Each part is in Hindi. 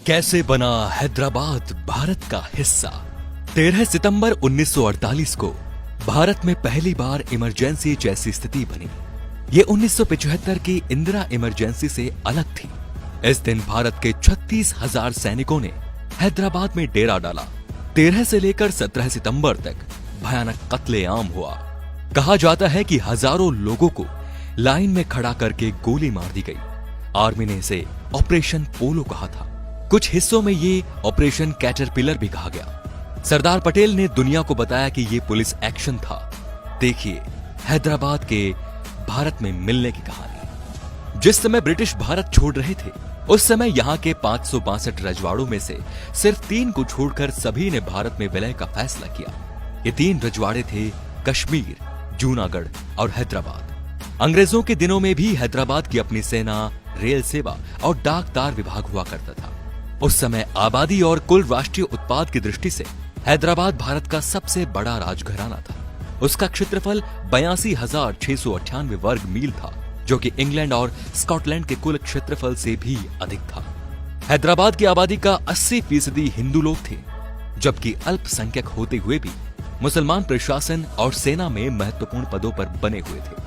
कैसे बना हैदराबाद भारत का हिस्सा। 13 सितंबर 1948 को भारत में पहली बार इमरजेंसी जैसी स्थिति बनी। ये 1975 की इंदिरा इमरजेंसी से अलग थी। इस दिन भारत के 36,000 सैनिकों ने हैदराबाद में डेरा डाला। 13 से लेकर 17 सितंबर तक भयानक कत्लेआम हुआ। कहा जाता है कि हजारों लोगों को लाइन में खड़ा करके गोली मार दी गई। आर्मी ने इसे ऑपरेशन पोलो कहा था। कुछ हिस्सों में ये ऑपरेशन कैटरपिलर भी कहा गया। सरदार पटेल ने दुनिया को बताया कि ये पुलिस एक्शन था। देखिए हैदराबाद के भारत में मिलने की कहानी। जिस समय ब्रिटिश भारत छोड़ रहे थे उस समय यहाँ के 562 रजवाड़ों में से सिर्फ 3 को छोड़कर सभी ने भारत में विलय का फैसला किया। ये 3 रजवाड़े थे कश्मीर, जूनागढ़ और हैदराबाद। अंग्रेजों के दिनों में भी हैदराबाद की अपनी सेना, रेल सेवा और डाक तार विभाग हुआ करता था। उस समय आबादी और कुल राष्ट्रीय उत्पाद की दृष्टि से हैदराबाद भारत का सबसे बड़ा राजघराना था। उसका क्षेत्रफल 82,698 वर्ग मील था, जो कि इंग्लैंड और स्कॉटलैंड के कुल क्षेत्रफल से भी अधिक था। हैदराबाद की आबादी का 80% हिंदू लोग थे, जबकि अल्पसंख्यक होते हुए भी मुसलमान प्रशासन और सेना में महत्वपूर्ण पदों पर बने हुए थे।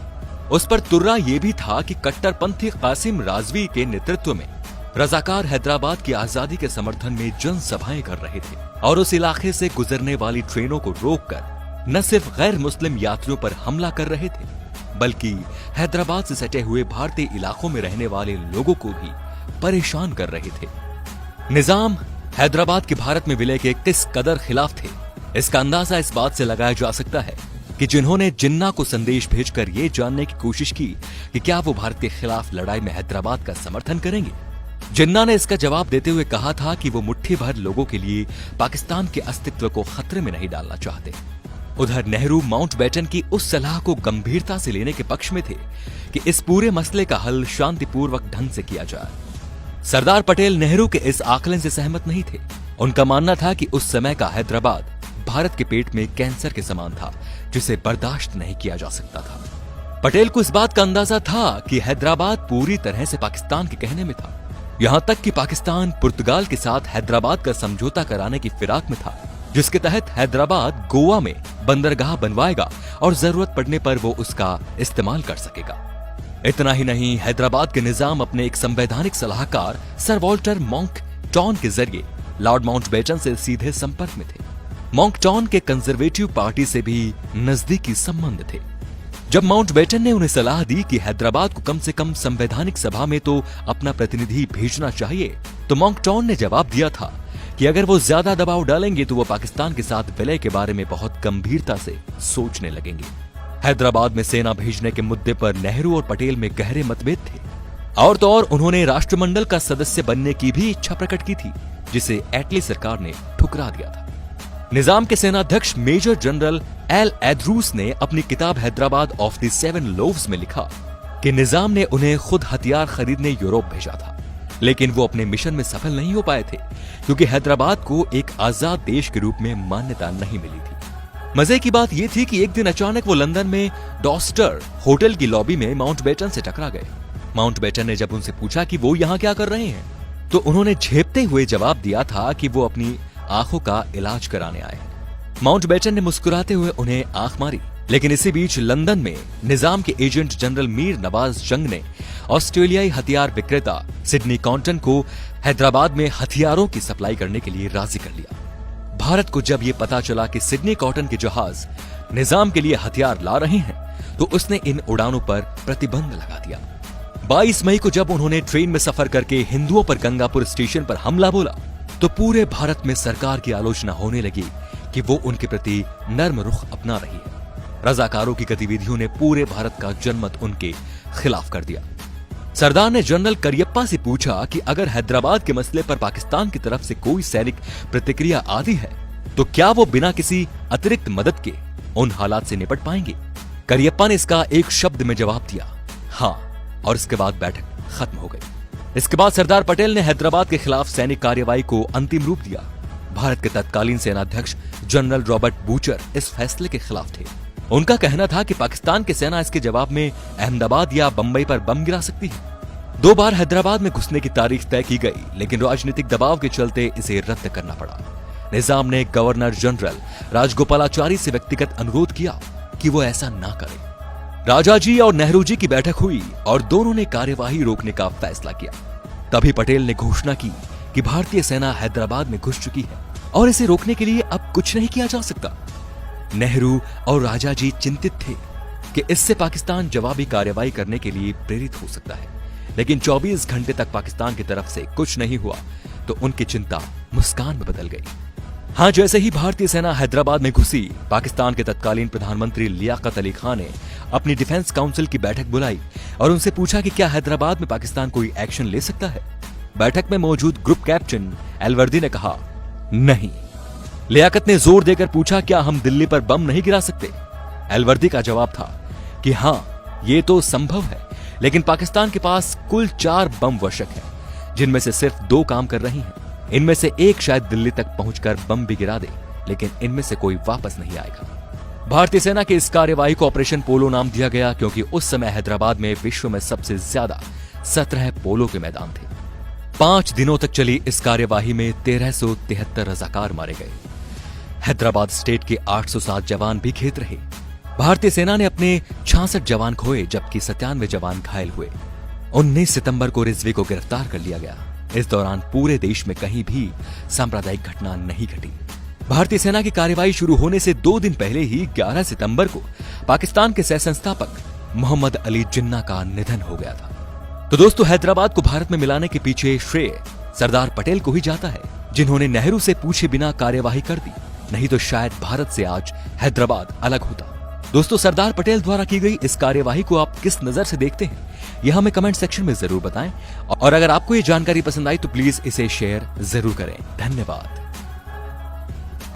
उस पर तुर्रा ये भी था कि कट्टरपंथी कासिम राजवी के नेतृत्व में रजाकार हैदराबाद की आजादी के समर्थन में जनसभाएं कर रहे थे और उस इलाके से गुजरने वाली ट्रेनों को रोककर न सिर्फ गैर मुस्लिम यात्रियों पर हमला कर रहे थे, बल्कि हैदराबाद से सटे हुए भारतीय इलाकों में रहने वाले लोगों को भी परेशान कर रहे थे। निजाम हैदराबाद के भारत में विलय के किस कदर खिलाफ थे, इसका अंदाजा इस बात से लगाया जा सकता है कि जिन्होंने जिन्ना को संदेश भेजकर ये जानने की कोशिश की कि क्या वो भारत के खिलाफ लड़ाई में हैदराबाद का समर्थन करेंगे, जिन्ना ने इसका जवाब देते हुए कहा था कि वो मुट्ठी भर लोगों के लिए पाकिस्तान के अस्तित्व को खतरे में नहीं डालना चाहते। उधर नेहरू माउंटबेटन की उस सलाह को गंभीरता से लेने के पक्ष में थे कि इस पूरे मसले का हल शांतिपूर्वक ढंग से किया जाए। सरदार पटेल नेहरू के इस आकलन से सहमत नहीं थे। उनका मानना था कि उस समय का हैदराबाद भारत के पेट में कैंसर के समान था, जिसे बर्दाश्त नहीं किया जा सकता था। पटेल को इस बात का अंदाजा था कि हैदराबाद पूरी तरह से पाकिस्तान के कहने में था। यहां तक कि पाकिस्तान पुर्तगाल के साथ हैदराबाद का समझौता कराने की फिराक में था, जिसके तहत हैदराबाद गोवा में बंदरगाह बनवाएगा और जरूरत पड़ने पर वो उसका इस्तेमाल कर सकेगा। इतना ही नहीं, हैदराबाद के निजाम अपने एक संवैधानिक सलाहकार सर वॉल्टर मॉन्कटॉन के जरिए लॉर्ड माउंटबेटन से सीधे संपर्क में थे। मॉन्कटॉन के कंजर्वेटिव पार्टी से भी नजदीकी संबंध थे। जब माउंटबेटन ने उन्हें सलाह दी कि हैदराबाद को कम से कम संवैधानिक सभा में तो अपना प्रतिनिधि भेजना चाहिए, तो मॉन्कटॉन ने जवाब दिया था कि अगर वो ज्यादा दबाव डालेंगे तो वो पाकिस्तान के साथ विलय के बारे में बहुत गंभीरता से सोचने लगेंगे। हैदराबाद में सेना भेजने के मुद्दे पर नेहरू और पटेल में गहरे मतभेद थे। और तो और उन्होंने राष्ट्रमंडल का सदस्य बनने की भी इच्छा प्रकट की थी, जिसे एटली सरकार ने ठुकरा दिया था। निजाम के सेनाध्यक्ष मेजर जनरल एल एड्रूस ने अपनी किताब हैदराबाद ऑफ द 7 लोव्स में लिखा कि निजाम ने उन्हें खुद हथियार खरीदने यूरोप भेजा था, लेकिन वो अपने मिशन में सफल नहीं हो पाए थे क्योंकि हैदराबाद को एक आजाद देश के रूप में मान्यता नहीं मिली थी। मजे की बात यह थी कि एक दिन अचानक वो लंदन में डॉस्टर होटल की लॉबी में माउंटबेटन से टकरा गए। माउंटबेटन ने जब उनसे पूछा कि वो यहाँ क्या कर रहे हैं, तो उन्होंने झेपते हुए जवाब दिया था कि वो अपनी आंखों का इलाज कराने आए हैं। माउंटबेटन ने मुस्कुराते हुए उन्हें आंख मारी, लेकिन इसी बीच लंदन में निजाम के एजेंट जनरल मीर नवाज जंग ने ऑस्ट्रेलियाई हथियार विक्रेता सिडनी कॉटन को हैदराबाद में हथियारों की सप्लाई करने के लिए राजी कर लिया। भारत को जब ये पता चला कि सिडनी कॉटन के जहाज निजाम के लिए हथियार ला रहे हैं, तो उसने इन उड़ानों पर प्रतिबंध लगा दिया। 22 मई को जब उन्होंने ट्रेन में सफर करके हिंदुओं पर गंगापुर स्टेशन पर हमला बोला, तो पूरे भारत में सरकार की आलोचना होने लगी कि वो उनके प्रति नर्म रुख अपना रही है। रजाकारों की गतिविधियों ने पूरे भारत का जनमत उनके खिलाफ कर दिया। सरदार ने जनरल करियप्पा से पूछा कि अगर हैदराबाद के मसले पर पाकिस्तान की तरफ से कोई सैनिक प्रतिक्रिया आती है, तो क्या वो बिना किसी अतिरिक्त मदद के उन हालात से निपट पाएंगे। करियप्पा ने इसका एक शब्द में जवाब दिया, हाँ, और इसके बाद बैठक खत्म हो गई। इसके बाद सरदार पटेल ने हैदराबाद के खिलाफ सैनिक कार्रवाई को अंतिम रूप दिया। भारत के तत्कालीन सेनाध्यक्ष जनरल रॉबर्ट बूचर इस फैसले के खिलाफ थे। उनका कहना था कि पाकिस्तान की सेना इसके जवाब में अहमदाबाद या बंबई पर बम गिरा सकती है। 2 बार हैदराबाद में घुसने की तारीख तय की गई, लेकिन राजनीतिक दबाव के चलते इसे रद्द करना पड़ा। निजाम ने गवर्नर जनरल राजगोपालाचारी से व्यक्तिगत अनुरोध किया कि वो ऐसा ना करे। राजाजी और नेहरू जी की बैठक हुई और दोनों ने कार्यवाही रोकने का फैसला किया। तभी पटेल ने घोषणा की कि भारतीय सेना हैदराबाद में घुस चुकी है और इसे रोकने के लिए अब कुछ नहीं किया जा सकता। नेहरू और राजाजी चिंतित थे कि इससे पाकिस्तान जवाबी कार्रवाई करने के लिए प्रेरित हो सकता है, लेकिन 24 घंटे तक पाकिस्तान की तरफ से कुछ नहीं हुआ तो उनकी चिंता मुस्कान में बदल गई। हाँ, जैसे ही भारतीय सेना हैदराबाद में घुसी, पाकिस्तान के तत्कालीन प्रधानमंत्री लियाकत अली खान ने अपनी डिफेंस काउंसिल की बैठक बुलाई और उनसे पूछा कि क्या हैदराबाद में पाकिस्तान कोई एक्शन ले सकता है। बैठक में मौजूद ग्रुप कैप्टन अलवर्दी ने कहा, नहीं। लियाकत ने जोर देकर पूछा, क्या हम दिल्ली पर बम नहीं गिरा सकते? अलवर्दी का जवाब था कि हाँ, ये तो संभव है, लेकिन पाकिस्तान के पास कुल 4 बम वर्षक हैं, जिनमें से सिर्फ 2 काम कर रही हैं। इनमें से एक शायद दिल्ली तक पहुंचकर बम भी गिरा दे, लेकिन इनमें से कोई वापस नहीं आएगा। भारतीय सेना की इस कार्यवाही को ऑपरेशन पोलो नाम दिया गया, क्योंकि उस समय हैदराबाद में विश्व में सबसे ज्यादा 17 पोलो के मैदान थे। 5 दिनों तक चली इस कार्यवाही में 1373 रजाकार मारे गए। हैदराबाद स्टेट के 807 जवान भी घेत रहे। भारतीय सेना ने अपने 66 जवान खोए, जबकि 97 जवान घायल हुए। 19 सितंबर को रिजवी को गिरफ्तार कर लिया गया। इस दौरान पूरे देश में कहीं भी सांप्रदायिक घटना नहीं घटी। भारतीय सेना की कार्रवाई शुरू होने से 2 दिन पहले ही 11 सितंबर को पाकिस्तान के सह संस्थापक मोहम्मद अली जिन्ना का निधन हो गया था। तो दोस्तों, हैदराबाद को भारत में मिलाने के पीछे श्रेय सरदार पटेल को ही जाता है, जिन्होंने नेहरू से पूछे बिना कार्यवाही कर दी। नहीं तो शायद भारत से आज हैदराबाद अलग होता। दोस्तों, सरदार पटेल द्वारा की गई इस कार्यवाही को आप किस नजर से देखते हैं, यह हमें कमेंट सेक्शन में जरूर बताएं। और अगर आपको ये जानकारी पसंद आई तो प्लीज इसे शेयर जरूर करें। धन्यवाद।